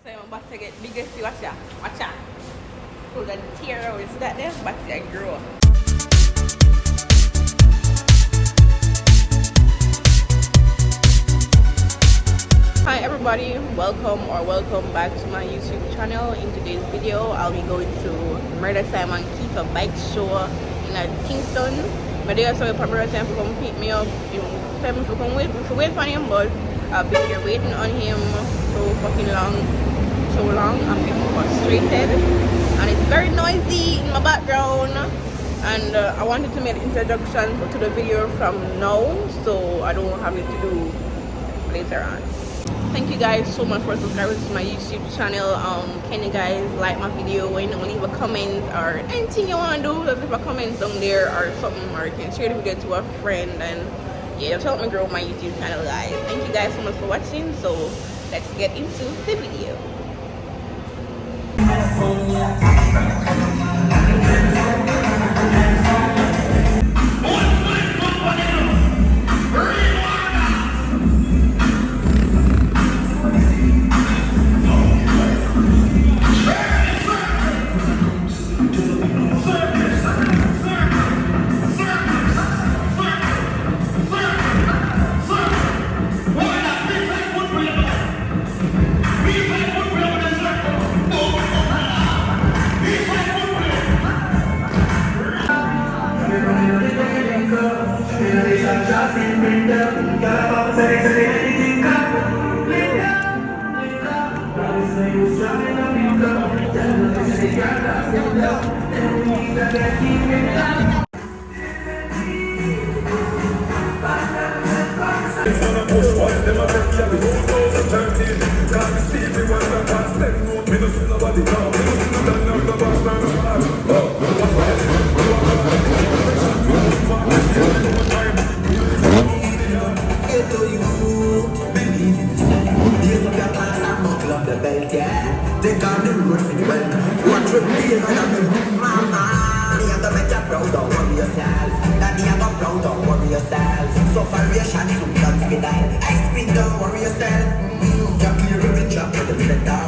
So I'm about to get biggest watch out. Watch out. So the tear out is that there, but I grow. Hi everybody, welcome back to my YouTube channel. In today's video, I'll be going to Murder Simon Keyfah bike show in Kingston. My day so probably time to come pick me up. Time to come wait for him, but I've been here waiting on him so long. I'm getting frustrated, and it's very noisy in my background. And I wanted to make an introduction to the video from now, so I don't have it to do later on. Thank you guys so much for subscribing to my YouTube channel. Can you guys like my video and leave a comment or anything you want to do? Just leave a comment down there or something, or you can share the video to a friend, and yeah, just help me grow my YouTube channel, guys. Thank you guys so much for watching. So let's get into the video. So variation is from dance with that. I speak, don't worry yourself. You're clear with the trap with the center.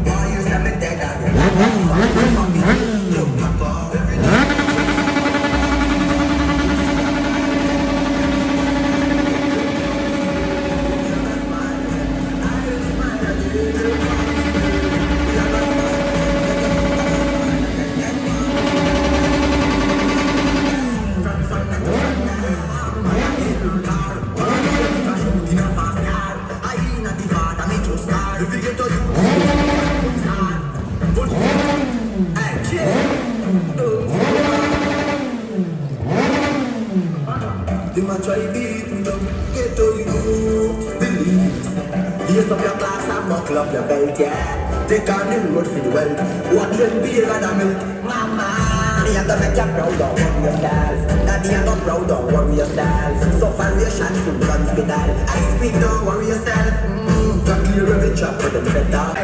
Why you say me dead and you're like look back up every day. Try beat me down, get to you, believe. Lace up your glass and buckle up your belt, yeah. Take on the road for the wealth. Watch them beer and a milk, mama. Me and the make you proud, don't worry yourself. Daddy and I'm proud, don't worry yourself. So variation soon comes with that. I speak, don't worry yourself. You're clear every chop for them set up. A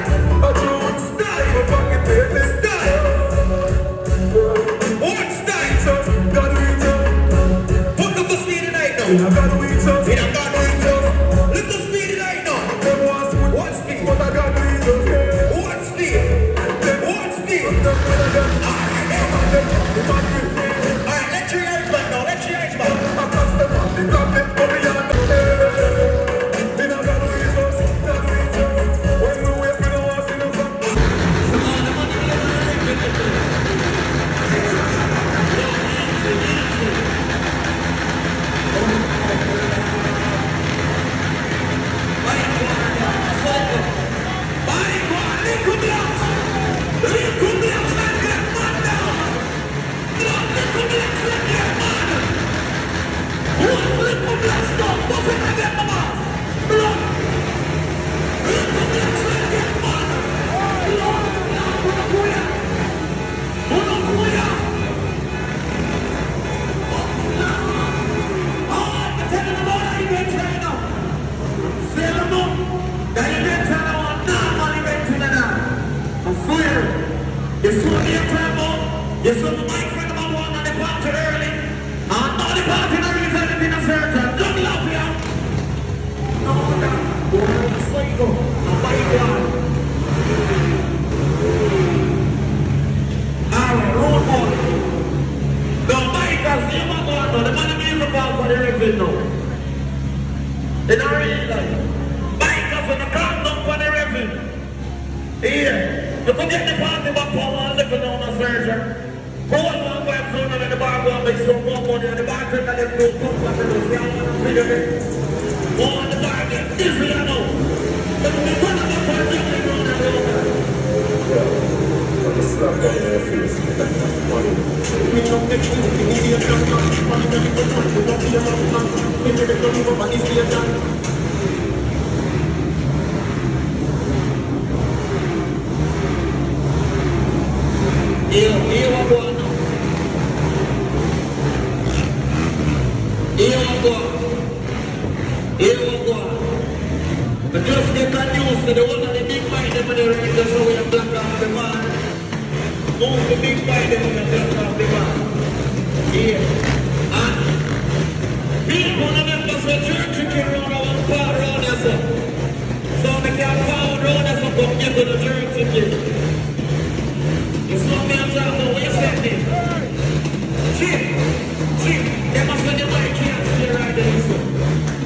true style, my pocket paper style. What style, so? Gotta reach up. Put up the speed tonight now. I gotta reach up. I gotta reach up. Lift the speed tonight now. What speed? What I gotta reach up. What speed? What speed? Alright, let your eyes back now. Let your eyes back. I can't step on the drop it. Put me on the Yes, my friend about one on the party early. And all the party now is anything a certain. Don't laugh here. No, no. Go to the cycle. And buy one. Here, you forget the party back for one living on a surgeon. For one man going through and the bar going make some more money and the bartender them do come back to the ground and feed it. Oh, and the bar get easy, I know. But if you run up for a job, you run out of the I'm a slap down their face. Money. We don't make sure the idiot don't come to money. We don't be a man. We never don't give up on this day. Here we go now. Here we go. But just get that news to the one of the big fight them in the right just so we have black off the man. Move the big fight them in the black off the man. Here. And people of them just a church chicken around one part around yourself. So they can pound around yourself come get to the church chicken. You saw me on top of what you said there. Chief, they must have the mic here to the right there.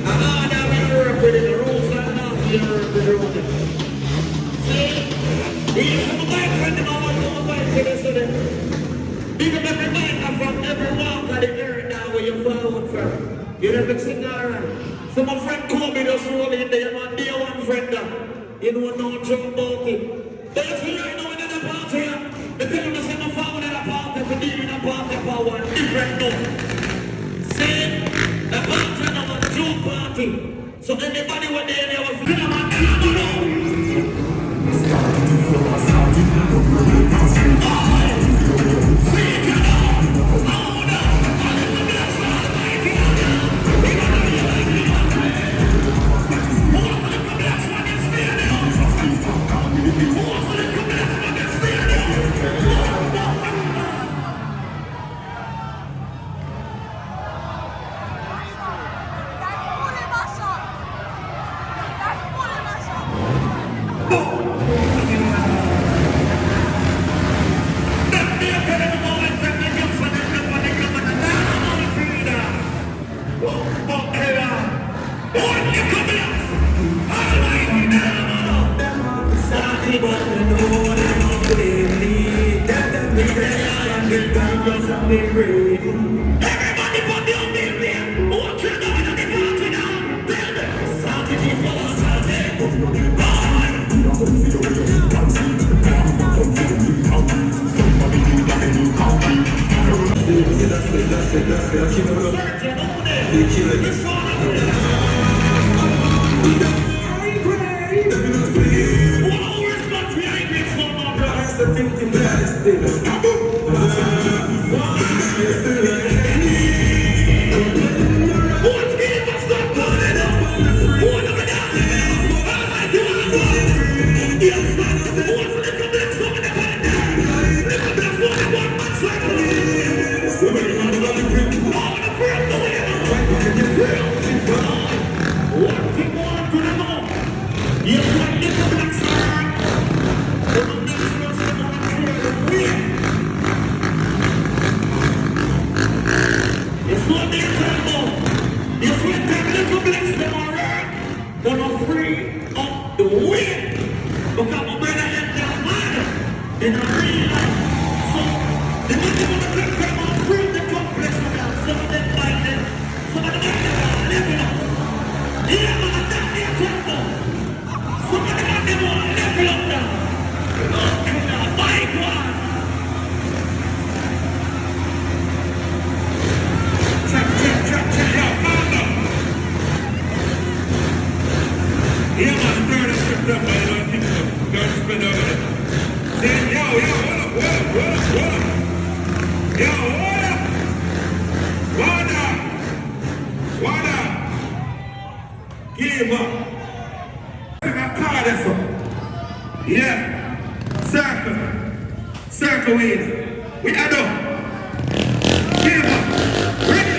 Now we work with the rules and now we work with the rules. See? We have a mic friend and I want to mic for this today. Even every mic from every walk of the earth now where you forward from. You never sing alright. So my friend called me just rolling in there, man. Dear one friend, you know no joke about it. But if you right now in the party here, the people say no forward in the party for dealing in the party for one different note. See? The party now is a joke party. So anybody when they there was film and Keyfah. Yeah. Circle with. We are done. Keyfah. Ready.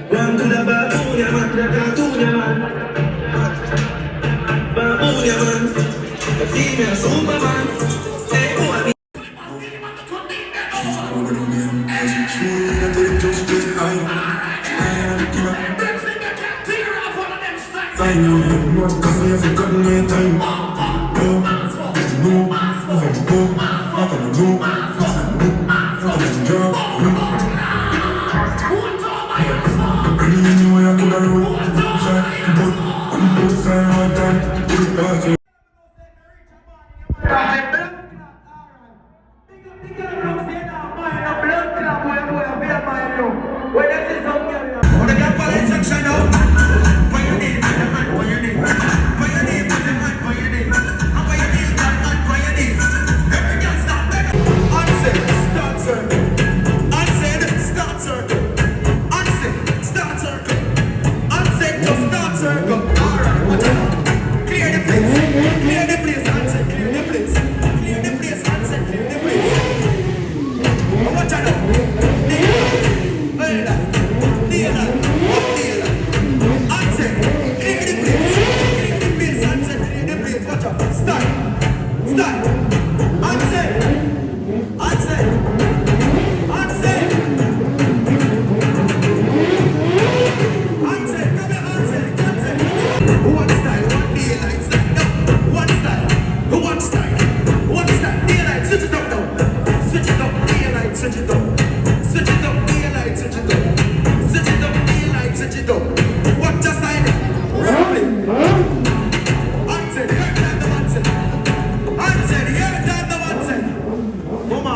One to the baboon, yeah man, the cartoon, yeah man. Baboon, yeah man. The female Superman. Hey, who are these? I know you want cause you forgot me time. Go, just move, move and go. Not gonna move, not gonna jump. Anyway, I could have rolled, but I'm both sides of time. Put it back. Mama,